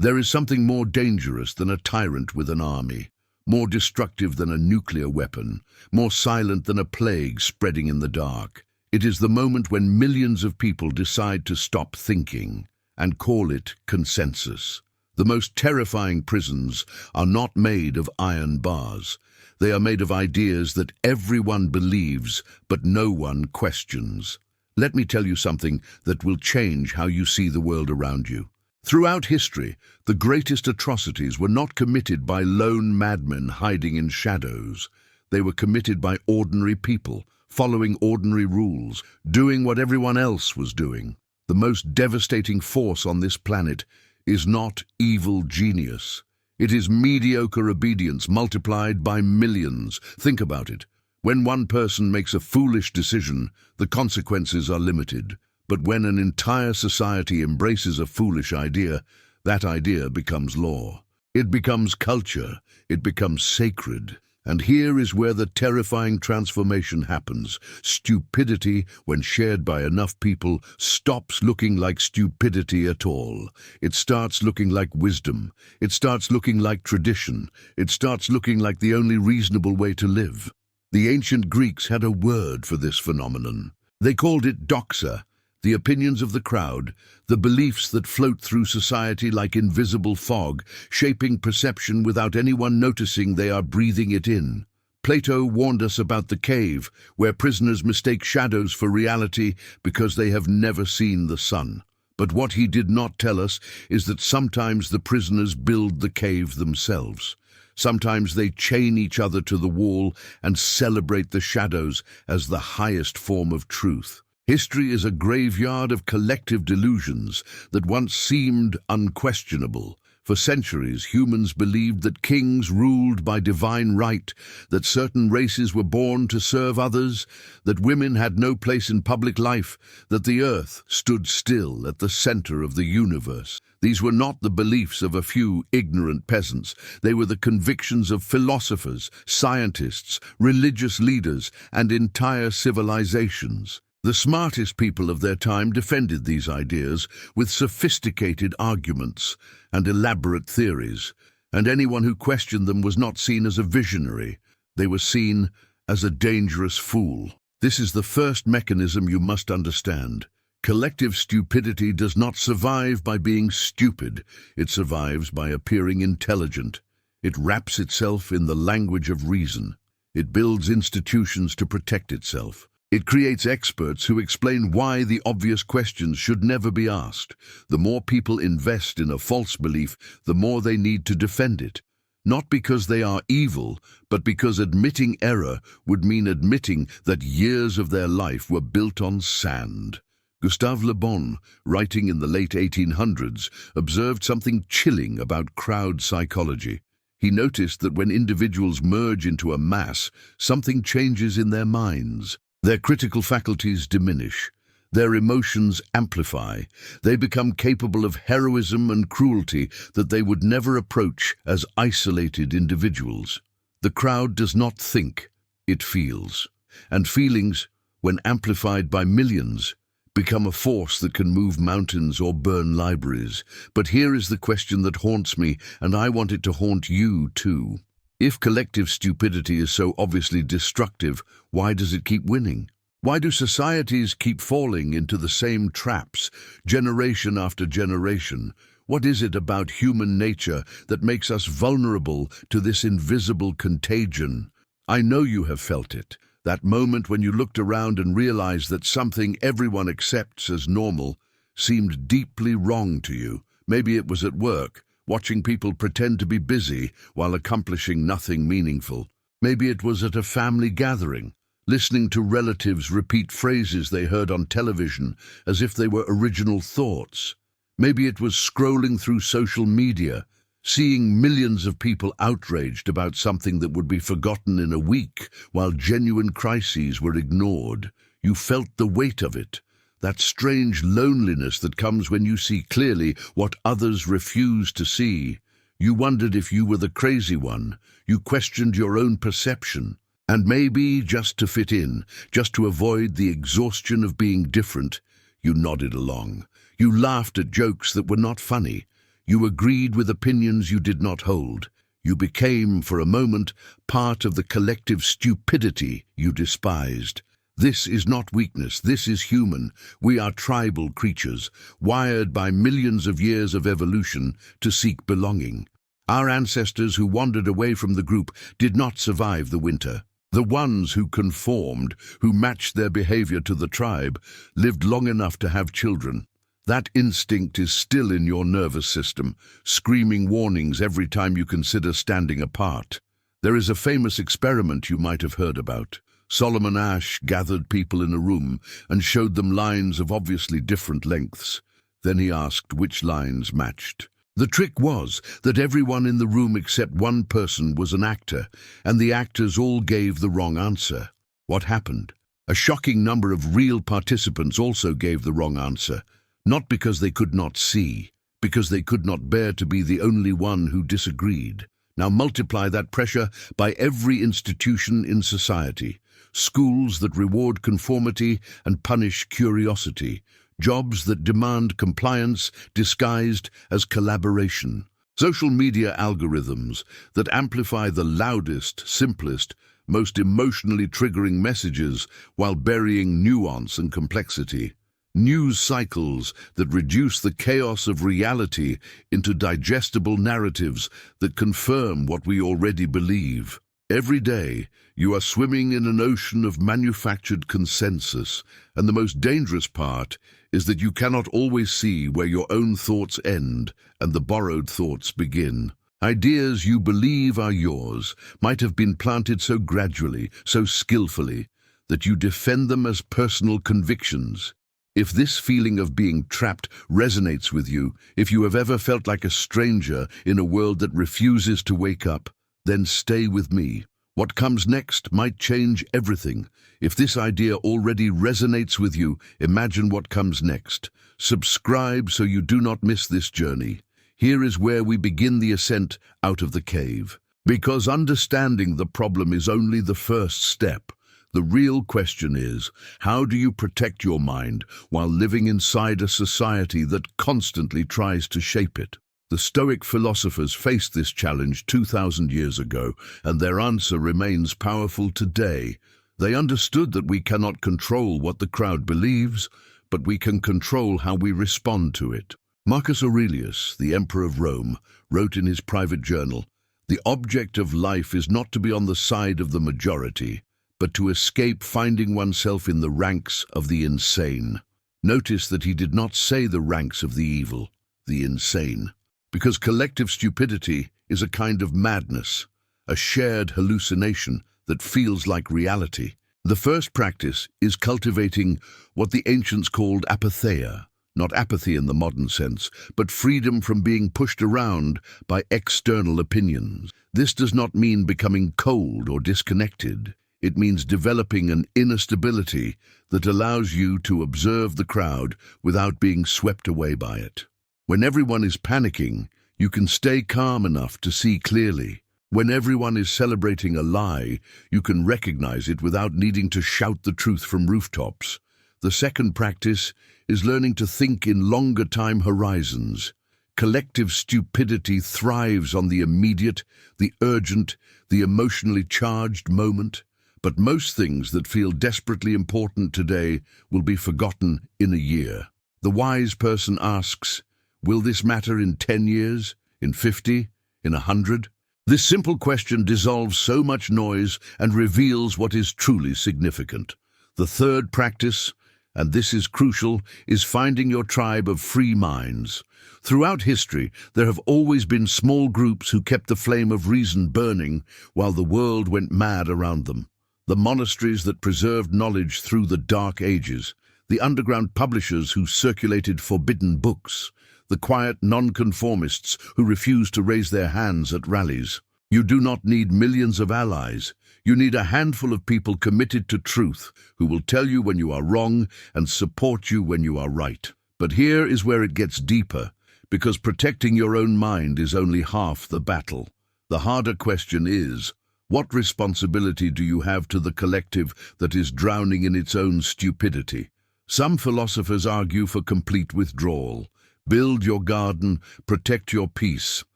There is something more dangerous than a tyrant with an army, more destructive than a nuclear weapon, more silent than a plague spreading in the dark. It is the moment when millions of people decide to stop thinking and call it consensus. The most terrifying prisons are not made of iron bars. They are made of ideas that everyone believes, but no one questions. Let me tell you something that will change how you see the world around you. Throughout history, the greatest atrocities were not committed by lone madmen hiding in shadows. They were committed by ordinary people, following ordinary rules, doing what everyone else was doing. The most devastating force on this planet is not evil genius. It is mediocre obedience multiplied by millions. Think about it. When one person makes a foolish decision, the consequences are limited. But when an entire society embraces a foolish idea, that idea becomes law. It becomes culture. It becomes sacred. And here is where the terrifying transformation happens. Stupidity, when shared by enough people, stops looking like stupidity at all. It starts looking like wisdom. It starts looking like tradition. It starts looking like the only reasonable way to live. The ancient Greeks had a word for this phenomenon. They called it doxa. The opinions of the crowd, the beliefs that float through society like invisible fog, shaping perception without anyone noticing they are breathing it in. Plato warned us about the cave, where prisoners mistake shadows for reality because they have never seen the sun. But what he did not tell us is that sometimes the prisoners build the cave themselves. Sometimes they chain each other to the wall and celebrate the shadows as the highest form of truth. History is a graveyard of collective delusions that once seemed unquestionable. For centuries, humans believed that kings ruled by divine right, that certain races were born to serve others, that women had no place in public life, that the earth stood still at the center of the universe. These were not the beliefs of a few ignorant peasants. They were the convictions of philosophers, scientists, religious leaders, and entire civilizations. The smartest people of their time defended these ideas with sophisticated arguments and elaborate theories, and anyone who questioned them was not seen as a visionary. They were seen as a dangerous fool. This is the first mechanism you must understand. Collective stupidity does not survive by being stupid. It survives by appearing intelligent. It wraps itself in the language of reason. It builds institutions to protect itself. It creates experts who explain why the obvious questions should never be asked. The more people invest in a false belief, the more they need to defend it. Not because they are evil, but because admitting error would mean admitting that years of their life were built on sand. Gustave Le Bon, writing in the late 1800s, observed something chilling about crowd psychology. He noticed that when individuals merge into a mass, something changes in their minds. Their critical faculties diminish. Their emotions amplify. They become capable of heroism and cruelty that they would never approach as isolated individuals. The crowd does not think, it feels. And feelings, when amplified by millions, become a force that can move mountains or burn libraries. But here is the question that haunts me, and I want it to haunt you too. If collective stupidity is so obviously destructive, why does it keep winning? Why do societies keep falling into the same traps, generation after generation? What is it about human nature that makes us vulnerable to this invisible contagion? I know you have felt it. That moment when you looked around and realized that something everyone accepts as normal seemed deeply wrong to you. Maybe it was at work, watching people pretend to be busy while accomplishing nothing meaningful. Maybe it was at a family gathering, listening to relatives repeat phrases they heard on television as if they were original thoughts. Maybe it was scrolling through social media, seeing millions of people outraged about something that would be forgotten in a week while genuine crises were ignored. You felt the weight of it. That strange loneliness that comes when you see clearly what others refuse to see. You wondered if you were the crazy one. You questioned your own perception. And maybe, just to fit in, just to avoid the exhaustion of being different, you nodded along. You laughed at jokes that were not funny. You agreed with opinions you did not hold. You became, for a moment, part of the collective stupidity you despised. This is not weakness, this is human. We are tribal creatures, wired by millions of years of evolution to seek belonging. Our ancestors who wandered away from the group did not survive the winter. The ones who conformed, who matched their behavior to the tribe, lived long enough to have children. That instinct is still in your nervous system, screaming warnings every time you consider standing apart. There is a famous experiment you might have heard about. Solomon Asch gathered people in a room and showed them lines of obviously different lengths. Then he asked which lines matched. The trick was that everyone in the room except one person was an actor, and the actors all gave the wrong answer. What happened? A shocking number of real participants also gave the wrong answer, not because they could not see, because they could not bear to be the only one who disagreed. Now multiply that pressure by every institution in society. Schools that reward conformity and punish curiosity. Jobs that demand compliance disguised as collaboration. Social media algorithms that amplify the loudest, simplest, most emotionally triggering messages while burying nuance and complexity. News cycles that reduce the chaos of reality into digestible narratives that confirm what we already believe. Every day, you are swimming in an ocean of manufactured consensus, and the most dangerous part is that you cannot always see where your own thoughts end and the borrowed thoughts begin. Ideas you believe are yours might have been planted so gradually, so skillfully, that you defend them as personal convictions. If this feeling of being trapped resonates with you, if you have ever felt like a stranger in a world that refuses to wake up, then stay with me. What comes next might change everything. If this idea already resonates with you, imagine what comes next. Subscribe so you do not miss this journey. Here is where we begin the ascent out of the cave. Because understanding the problem is only the first step. The real question is, how do you protect your mind while living inside a society that constantly tries to shape it? The Stoic philosophers faced this challenge 2,000 years ago, and their answer remains powerful today. They understood that we cannot control what the crowd believes, but we can control how we respond to it. Marcus Aurelius, the Emperor of Rome, wrote in his private journal, "The object of life is not to be on the side of the majority, but to escape finding oneself in the ranks of the insane." Notice that he did not say the ranks of the evil, the insane. Because collective stupidity is a kind of madness, a shared hallucination that feels like reality. The first practice is cultivating what the ancients called apatheia, not apathy in the modern sense, but freedom from being pushed around by external opinions. This does not mean becoming cold or disconnected. It means developing an inner stability that allows you to observe the crowd without being swept away by it. When everyone is panicking, you can stay calm enough to see clearly. When everyone is celebrating a lie, you can recognize it without needing to shout the truth from rooftops. The second practice is learning to think in longer time horizons. Collective stupidity thrives on the immediate, the urgent, the emotionally charged moment. But most things that feel desperately important today will be forgotten in a year. The wise person asks, will this matter in 10 years, in 50, in 100? This simple question dissolves so much noise and reveals what is truly significant. The third practice, and this is crucial, is finding your tribe of free minds. Throughout history, there have always been small groups who kept the flame of reason burning while the world went mad around them. The monasteries that preserved knowledge through the Dark Ages, the underground publishers who circulated forbidden books, the quiet nonconformists who refused to raise their hands at rallies. You do not need millions of allies. You need a handful of people committed to truth who will tell you when you are wrong and support you when you are right. But here is where it gets deeper, because protecting your own mind is only half the battle. The harder question is, what responsibility do you have to the collective that is drowning in its own stupidity? Some philosophers argue for complete withdrawal, Build your garden, protect your peace,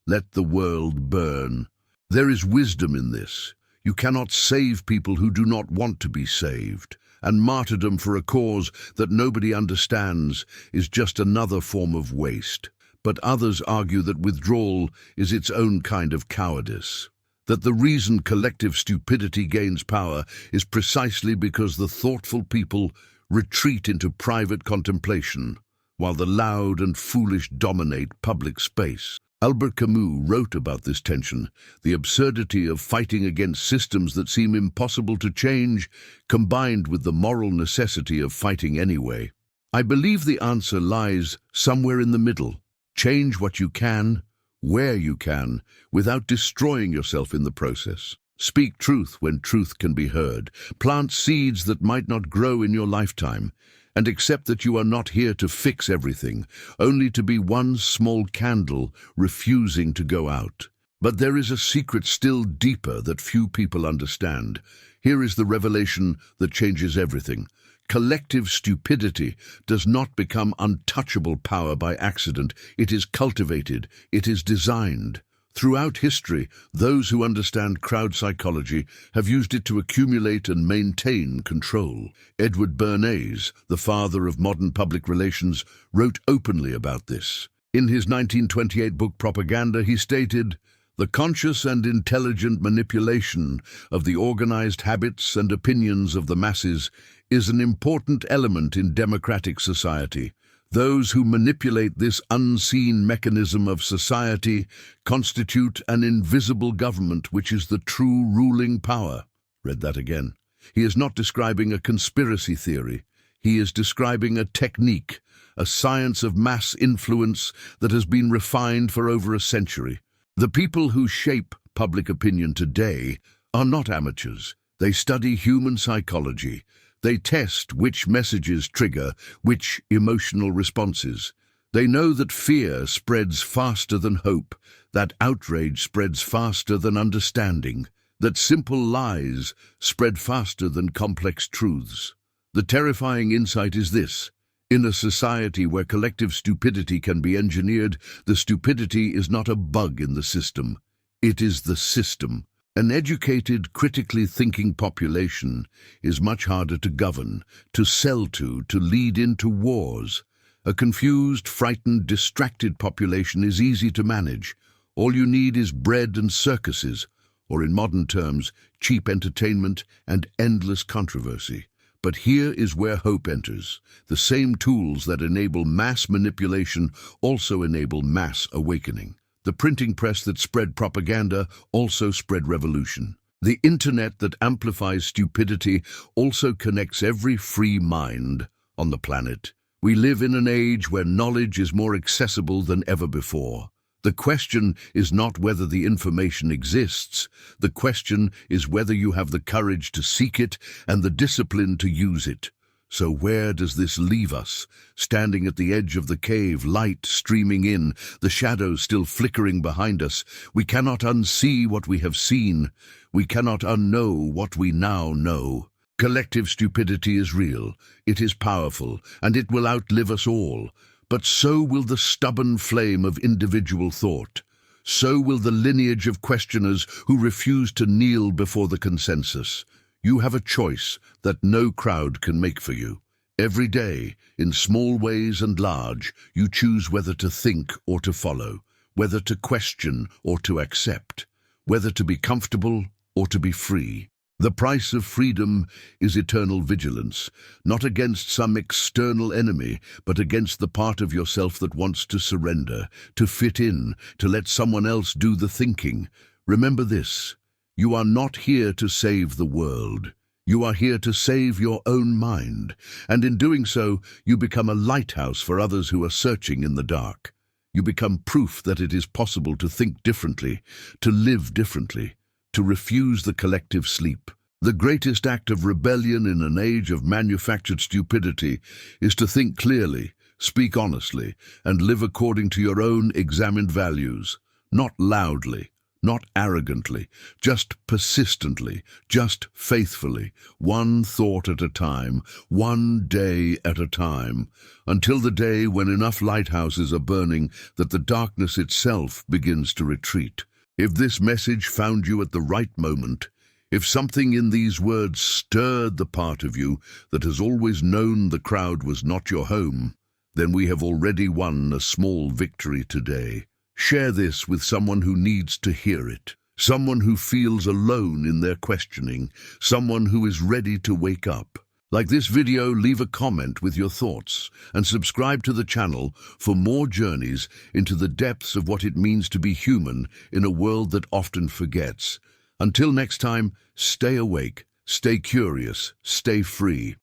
let the world burn. There is wisdom in this. You cannot save people who do not want to be saved, and martyrdom for a cause that nobody understands is just another form of waste. But others argue that withdrawal is its own kind of cowardice. That the reason collective stupidity gains power is precisely because the thoughtful people retreat into private contemplation, while the loud and foolish dominate public space. Albert Camus wrote about this tension, the absurdity of fighting against systems that seem impossible to change, combined with the moral necessity of fighting anyway. I believe the answer lies somewhere in the middle. Change what you can, where you can, without destroying yourself in the process. Speak truth when truth can be heard. Plant seeds that might not grow in your lifetime, and accept that you are not here to fix everything, only to be one small candle refusing to go out. But there is a secret still deeper that few people understand. Here is the revelation that changes everything. Collective stupidity does not become untouchable power by accident. It is cultivated. It is designed. Throughout history, those who understand crowd psychology have used it to accumulate and maintain control. Edward Bernays, the father of modern public relations, wrote openly about this. In his 1928 book Propaganda, he stated, "The conscious and intelligent manipulation of the organized habits and opinions of the masses is an important element in democratic society. Those who manipulate this unseen mechanism of society constitute an invisible government which is the true ruling power." Read that again. He is not describing a conspiracy theory. He is describing a technique, a science of mass influence that has been refined for over a century. The people who shape public opinion today are not amateurs. They study human psychology. They test which messages trigger which emotional responses. They know that fear spreads faster than hope, that outrage spreads faster than understanding, that simple lies spread faster than complex truths. The terrifying insight is this: in a society where collective stupidity can be engineered, the stupidity is not a bug in the system. It is the system. An educated, critically thinking population is much harder to govern, to sell to lead into wars. A confused, frightened, distracted population is easy to manage. All you need is bread and circuses, or in modern terms, cheap entertainment and endless controversy. But here is where hope enters. The same tools that enable mass manipulation also enable mass awakening. The printing press that spread propaganda also spread revolution. The internet that amplifies stupidity also connects every free mind on the planet. We live in an age where knowledge is more accessible than ever before. The question is not whether the information exists. The question is whether you have the courage to seek it and the discipline to use it. So where does this leave us? Standing at the edge of the cave, light streaming in, the shadows still flickering behind us. We cannot unsee what we have seen. We cannot unknow what we now know. Collective stupidity is real, it is powerful, and it will outlive us all. But so will the stubborn flame of individual thought. So will the lineage of questioners who refuse to kneel before the consensus. You have a choice that no crowd can make for you. Every day, in small ways and large, you choose whether to think or to follow, whether to question or to accept, whether to be comfortable or to be free. The price of freedom is eternal vigilance, not against some external enemy, but against the part of yourself that wants to surrender, to fit in, to let someone else do the thinking. Remember this: you are not here to save the world. You are here to save your own mind, and in doing so, you become a lighthouse for others who are searching in the dark. You become proof that it is possible to think differently, to live differently, to refuse the collective sleep. The greatest act of rebellion in an age of manufactured stupidity is to think clearly, speak honestly, and live according to your own examined values, not loudly, not arrogantly, just persistently, just faithfully, one thought at a time, one day at a time, until the day when enough lighthouses are burning that the darkness itself begins to retreat. If this message found you at the right moment, if something in these words stirred the part of you that has always known the crowd was not your home, then we have already won a small victory today. Share this with someone who needs to hear it, someone who feels alone in their questioning, someone who is ready to wake up. Like this video, leave a comment with your thoughts and subscribe to the channel for more journeys into the depths of what it means to be human in a world that often forgets. Until next time, stay awake, stay curious, stay free.